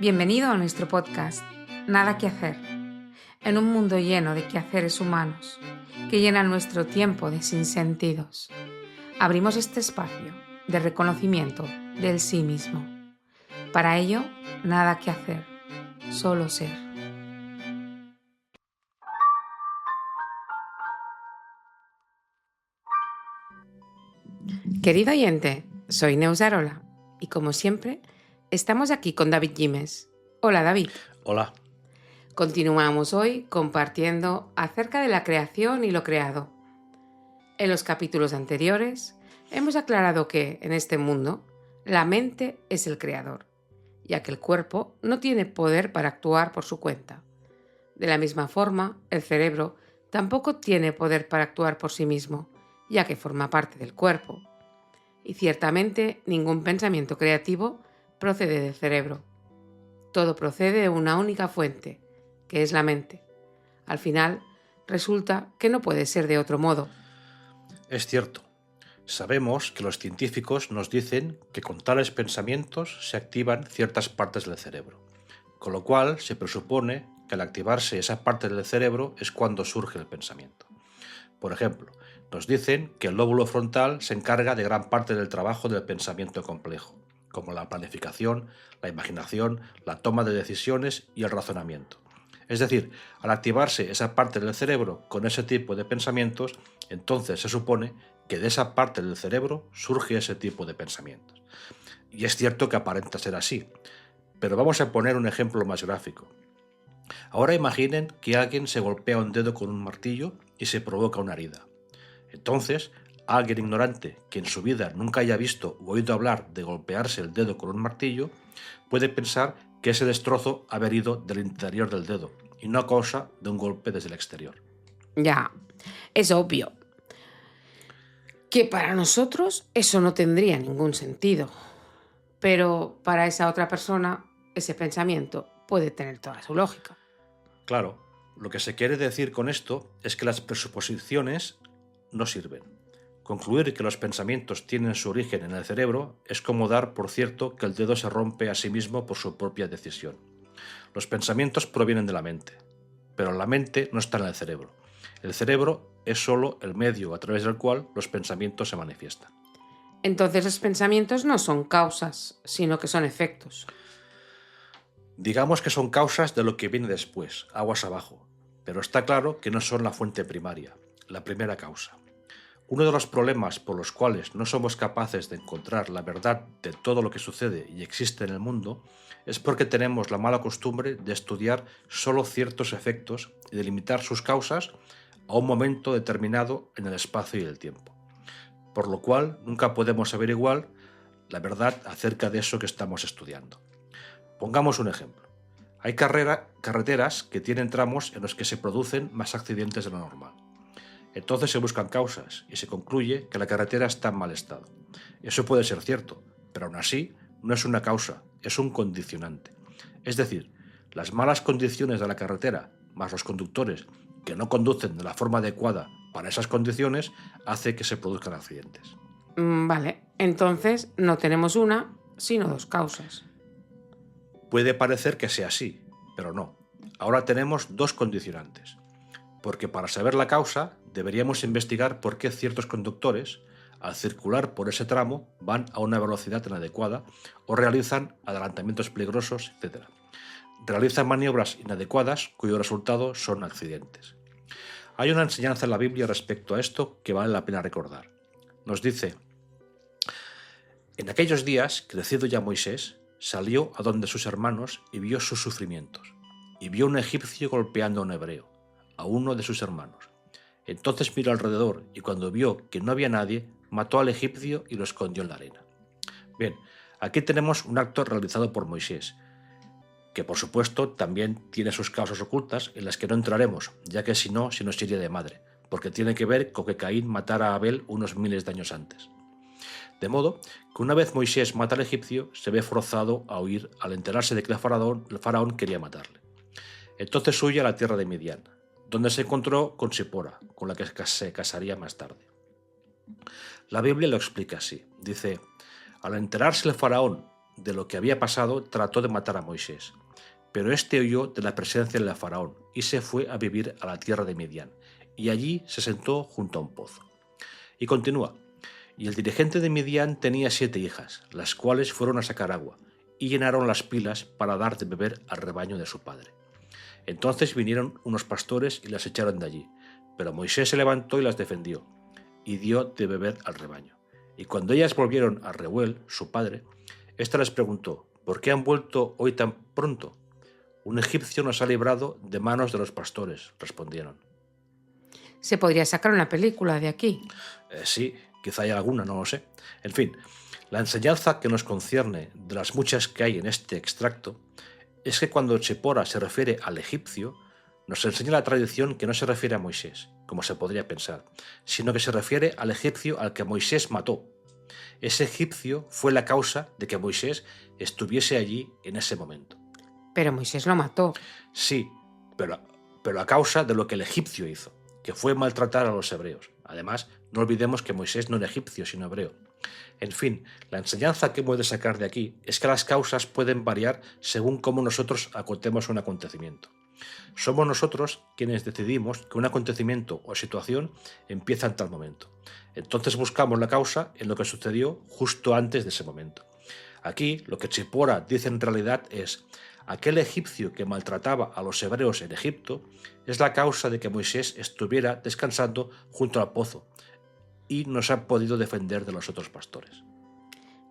Bienvenido a nuestro podcast, Nada que hacer, en un mundo lleno de quehaceres humanos que llenan nuestro tiempo de sinsentidos. Abrimos este espacio de reconocimiento del sí mismo. Para ello, nada que hacer, solo ser. Querido oyente, soy Neus Arola y como siempre, estamos aquí con David Gimes. Hola David. Hola. Continuamos hoy compartiendo acerca de la creación y lo creado. En los capítulos anteriores hemos aclarado que, en este mundo, la mente es el creador, ya que el cuerpo no tiene poder para actuar por su cuenta. De la misma forma, el cerebro tampoco tiene poder para actuar por sí mismo, ya que forma parte del cuerpo. Y ciertamente ningún pensamiento creativo procede del cerebro. Todo procede de una única fuente, que es la mente. Al final, resulta que no puede ser de otro modo. Es cierto. Sabemos que los científicos nos dicen que con tales pensamientos se activan ciertas partes del cerebro, con lo cual se presupone que al activarse esa parte del cerebro es cuando surge el pensamiento. Por ejemplo, nos dicen que el lóbulo frontal se encarga de gran parte del trabajo del pensamiento complejo, como la planificación, la imaginación, la toma de decisiones y el razonamiento. Es decir, al activarse esa parte del cerebro con ese tipo de pensamientos, entonces se supone que de esa parte del cerebro surge ese tipo de pensamientos. Y es cierto que aparenta ser así, pero vamos a poner un ejemplo más gráfico. Ahora imaginen que alguien se golpea un dedo con un martillo y se provoca una herida. Entonces, alguien ignorante que en su vida nunca haya visto o oído hablar de golpearse el dedo con un martillo, puede pensar que ese destrozo ha venido del interior del dedo y no a causa de un golpe desde el exterior. Ya, es obvio que para nosotros eso no tendría ningún sentido, pero para esa otra persona ese pensamiento puede tener toda su lógica. Claro, lo que se quiere decir con esto es que las presuposiciones no sirven. Concluir que los pensamientos tienen su origen en el cerebro es como dar por cierto que el dedo se rompe a sí mismo por su propia decisión. Los pensamientos provienen de la mente, pero la mente no está en el cerebro. El cerebro es solo el medio a través del cual los pensamientos se manifiestan. Entonces los pensamientos no son causas, sino que son efectos. Digamos que son causas de lo que viene después, aguas abajo, pero está claro que no son la fuente primaria, la primera causa. Uno de los problemas por los cuales no somos capaces de encontrar la verdad de todo lo que sucede y existe en el mundo es porque tenemos la mala costumbre de estudiar solo ciertos efectos y de limitar sus causas a un momento determinado en el espacio y el tiempo. Por lo cual nunca podemos averiguar la verdad acerca de eso que estamos estudiando. Pongamos un ejemplo. Hay carreteras que tienen tramos en los que se producen más accidentes de lo normal. Entonces se buscan causas y se concluye que la carretera está en mal estado. Eso puede ser cierto, pero aún así no es una causa, es un condicionante. Es decir, las malas condiciones de la carretera, más los conductores que no conducen de la forma adecuada para esas condiciones, hace que se produzcan accidentes. Vale, entonces no tenemos una, sino dos causas. Puede parecer que sea así, pero no. Ahora tenemos dos condicionantes. Porque para saber la causa deberíamos investigar por qué ciertos conductores, al circular por ese tramo, van a una velocidad inadecuada o realizan adelantamientos peligrosos, etc. Realizan maniobras inadecuadas cuyo resultado son accidentes. Hay una enseñanza en la Biblia respecto a esto que vale la pena recordar. Nos dice: en aquellos días, crecido ya Moisés, salió a donde sus hermanos y vio sus sufrimientos, y vio un egipcio golpeando a un hebreo, a uno de sus hermanos. Entonces miró alrededor y cuando vio que no había nadie, mató al egipcio y lo escondió en la arena. Bien, aquí tenemos un acto realizado por Moisés, que por supuesto también tiene sus causas ocultas en las que no entraremos, ya que si no se nos iría de madre, porque tiene que ver con que Caín matara a Abel unos miles de años antes. De modo que una vez Moisés mata al egipcio, se ve forzado a huir al enterarse de que el faraón quería matarle. Entonces huye a la tierra de Midian, donde se encontró con Sipora, con la que se casaría más tarde. La Biblia lo explica así. Dice: al enterarse el faraón de lo que había pasado, trató de matar a Moisés. Pero éste oyó de la presencia del faraón y se fue a vivir a la tierra de Midian, y allí se sentó junto a un pozo. Y continúa. Y el dirigente de Midian tenía 7 hijas, las cuales fueron a sacar agua, y llenaron las pilas para dar de beber al rebaño de su padre. Entonces vinieron unos pastores y las echaron de allí, pero Moisés se levantó y las defendió, y dio de beber al rebaño. Y cuando ellas volvieron a Reuel, su padre, éste les preguntó: ¿por qué han vuelto hoy tan pronto? Un egipcio nos ha librado de manos de los pastores, respondieron. Se podría sacar una película de aquí. Sí, quizá haya alguna, no lo sé. En fin, la enseñanza que nos concierne de las muchas que hay en este extracto es que cuando Tsipora se refiere al egipcio, nos enseña la tradición que no se refiere a Moisés, como se podría pensar, sino que se refiere al egipcio al que Moisés mató. Ese egipcio fue la causa de que Moisés estuviese allí en ese momento. Pero Moisés lo mató. Sí, pero a causa de lo que el egipcio hizo, que fue maltratar a los hebreos. Además, no olvidemos que Moisés no era egipcio, sino hebreo. En fin, la enseñanza que hemos de sacar de aquí es que las causas pueden variar según cómo nosotros acotemos un acontecimiento. Somos nosotros quienes decidimos que un acontecimiento o situación empieza en tal momento. Entonces buscamos la causa en lo que sucedió justo antes de ese momento. Aquí lo que Tsipora dice en realidad es: aquel egipcio que maltrataba a los hebreos en Egipto es la causa de que Moisés estuviera descansando junto al pozo y no se ha podido defender de los otros pastores.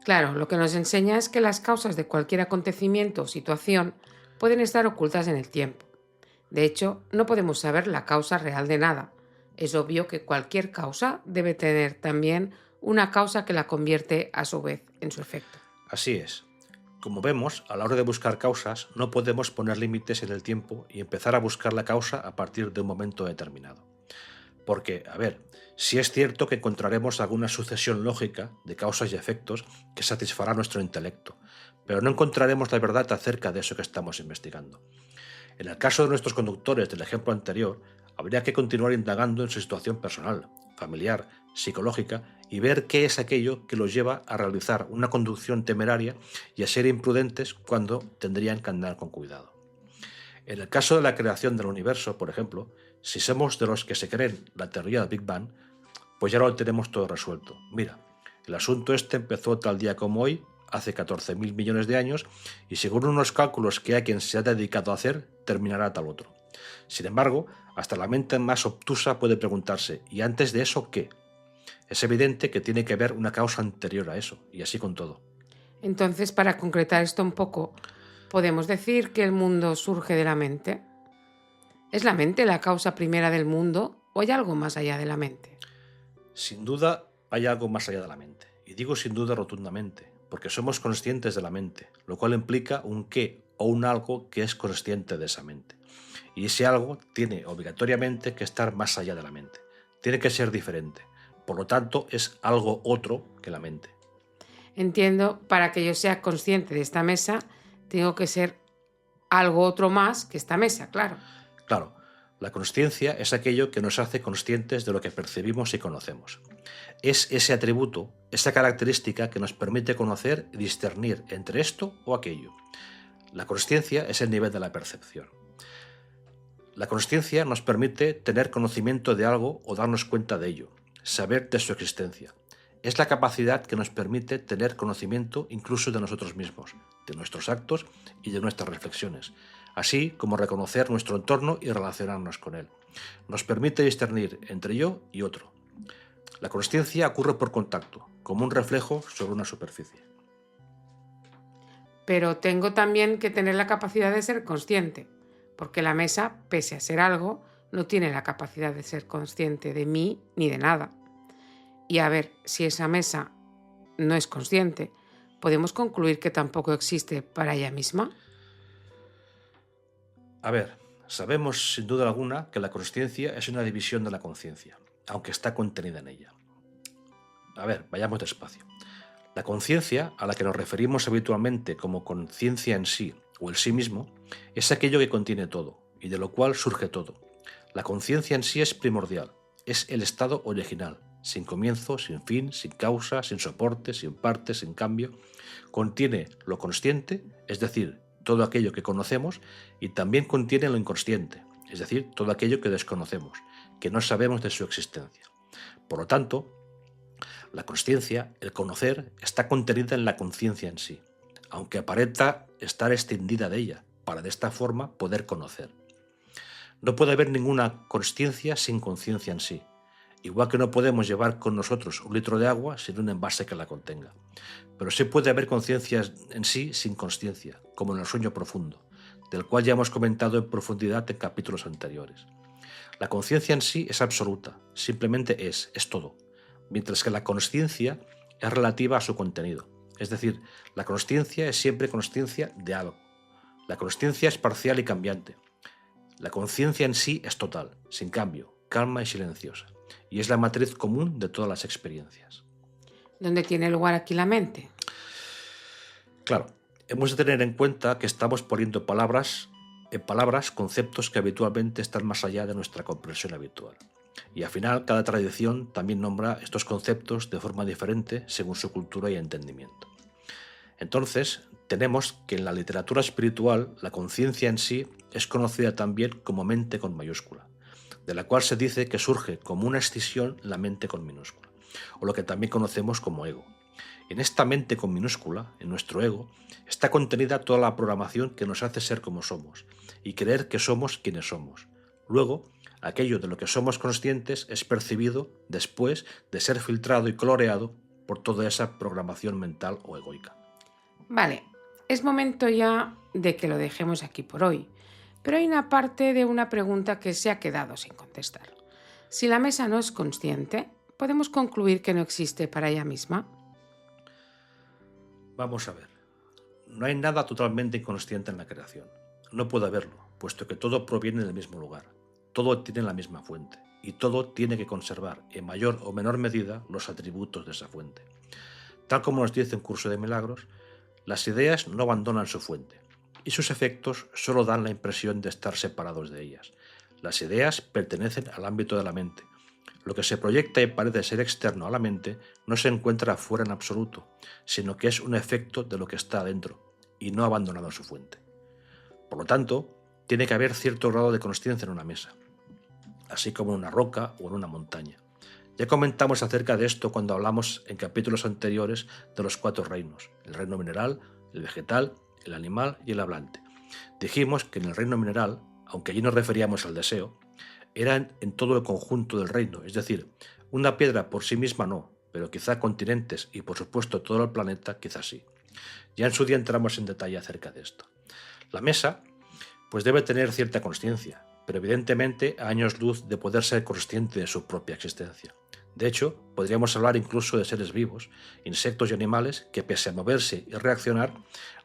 Claro, lo que nos enseña es que las causas de cualquier acontecimiento o situación pueden estar ocultas en el tiempo. De hecho, no podemos saber la causa real de nada. Es obvio que cualquier causa debe tener también una causa que la convierte a su vez en su efecto. Así es. Como vemos, a la hora de buscar causas, no podemos poner límites en el tiempo y empezar a buscar la causa a partir de un momento determinado. Porque, sí es cierto que encontraremos alguna sucesión lógica de causas y efectos que satisfará nuestro intelecto, pero no encontraremos la verdad acerca de eso que estamos investigando. En el caso de nuestros conductores del ejemplo anterior, habría que continuar indagando en su situación personal, familiar, psicológica y ver qué es aquello que los lleva a realizar una conducción temeraria y a ser imprudentes cuando tendrían que andar con cuidado. En el caso de la creación del universo, por ejemplo, si somos de los que se creen la teoría del Big Bang, pues ya lo tenemos todo resuelto. Mira, el asunto este empezó tal día como hoy, hace 14.000 millones de años, y según unos cálculos que hay quien se ha dedicado a hacer, terminará tal otro. Sin embargo, hasta la mente más obtusa puede preguntarse: ¿y antes de eso qué? Es evidente que tiene que haber una causa anterior a eso, y así con todo. Entonces, para concretar esto un poco, ¿podemos decir que el mundo surge de la mente? ¿Es la mente la causa primera del mundo o hay algo más allá de la mente? Sin duda hay algo más allá de la mente, y digo sin duda rotundamente, porque somos conscientes de la mente, lo cual implica un qué o un algo que es consciente de esa mente. Y ese algo tiene obligatoriamente que estar más allá de la mente, tiene que ser diferente, por lo tanto es algo otro que la mente. Entiendo, para que yo sea consciente de esta mesa, tengo que ser algo otro más que esta mesa, claro. Claro, la consciencia es aquello que nos hace conscientes de lo que percibimos y conocemos. Es ese atributo, esa característica que nos permite conocer y discernir entre esto o aquello. La consciencia es el nivel de la percepción. La consciencia nos permite tener conocimiento de algo o darnos cuenta de ello, saber de su existencia. Es la capacidad que nos permite tener conocimiento incluso de nosotros mismos, de nuestros actos y de nuestras reflexiones, así como reconocer nuestro entorno y relacionarnos con él. Nos permite discernir entre yo y otro. La consciencia ocurre por contacto, como un reflejo sobre una superficie. Pero tengo también que tener la capacidad de ser consciente, porque la mesa, pese a ser algo, no tiene la capacidad de ser consciente de mí ni de nada. Y a ver, si esa mesa no es consciente, ¿podemos concluir que tampoco existe para ella misma? Sabemos sin duda alguna que la consciencia es una división de la conciencia, aunque está contenida en ella. Vayamos despacio. La conciencia, a la que nos referimos habitualmente como conciencia en sí o el sí mismo, es aquello que contiene todo y de lo cual surge todo. La conciencia en sí es primordial, es el estado original, sin comienzo, sin fin, sin causa, sin soporte, sin parte, sin cambio. Contiene lo consciente, es decir, todo aquello que conocemos, y también contiene lo inconsciente, es decir, todo aquello que desconocemos, que no sabemos de su existencia. Por lo tanto, la consciencia, el conocer, está contenida en la conciencia en sí, aunque aparenta estar extendida de ella, para de esta forma poder conocer. No puede haber ninguna consciencia sin conciencia en sí, igual que no podemos llevar con nosotros un litro de agua sin un envase que la contenga. Pero sí puede haber conciencia en sí sin consciencia, como en el sueño profundo, del cual ya hemos comentado en profundidad en capítulos anteriores. La conciencia en sí es absoluta, simplemente es todo, mientras que la consciencia es relativa a su contenido. Es decir, la consciencia es siempre consciencia de algo. La consciencia es parcial y cambiante. La conciencia en sí es total, sin cambio, calma y silenciosa, y es la matriz común de todas las experiencias. ¿Dónde tiene lugar aquí la mente? Claro, hemos de tener en cuenta que estamos poniendo en palabras conceptos que habitualmente están más allá de nuestra comprensión habitual. Y al final, cada tradición también nombra estos conceptos de forma diferente según su cultura y entendimiento. Entonces, tenemos que en la literatura espiritual la conciencia en sí es conocida también como mente con mayúscula, de la cual se dice que surge como una escisión la mente con minúscula, o lo que también conocemos como ego. En esta mente con minúscula, en nuestro ego, está contenida toda la programación que nos hace ser como somos y creer que somos quienes somos. Luego, aquello de lo que somos conscientes es percibido después de ser filtrado y coloreado por toda esa programación mental o egoica. Vale, es momento ya de que lo dejemos aquí por hoy, pero hay una parte de una pregunta que se ha quedado sin contestar. Si la mesa no es consciente, ¿podemos concluir que no existe para ella misma? Vamos a ver. No hay nada totalmente inconsciente en la creación. No puede haberlo, puesto que todo proviene del mismo lugar. Todo tiene la misma fuente, y todo tiene que conservar, en mayor o menor medida, los atributos de esa fuente. Tal como nos dice un curso de milagros, las ideas no abandonan su fuente, y sus efectos solo dan la impresión de estar separados de ellas. Las ideas pertenecen al ámbito de la mente. Lo que se proyecta y parece ser externo a la mente no se encuentra afuera en absoluto, sino que es un efecto de lo que está adentro, y no abandonado su fuente. Por lo tanto, tiene que haber cierto grado de consciencia en una mesa, así como en una roca o en una montaña. Ya comentamos acerca de esto cuando hablamos en capítulos anteriores de los 4 reinos, el reino mineral, el vegetal, el animal y el hablante. Dijimos que en el reino mineral, aunque allí nos referíamos al deseo, era en todo el conjunto del reino, es decir, una piedra por sí misma no, pero quizá continentes y por supuesto todo el planeta quizá sí. Ya en su día entramos en detalle acerca de esto. La mesa, pues debe tener cierta consciencia, pero evidentemente a años luz de poder ser consciente de su propia existencia. De hecho, podríamos hablar incluso de seres vivos, insectos y animales que pese a moverse y reaccionar,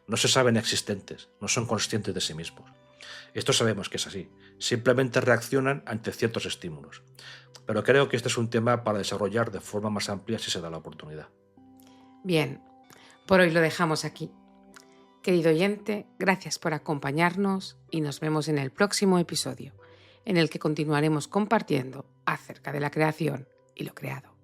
no se saben existentes, no son conscientes de sí mismos. Esto sabemos que es así, simplemente reaccionan ante ciertos estímulos. Pero creo que este es un tema para desarrollar de forma más amplia si se da la oportunidad. Bien, por hoy lo dejamos aquí. Querido oyente, gracias por acompañarnos y nos vemos en el próximo episodio, en el que continuaremos compartiendo acerca de la creación y lo creado.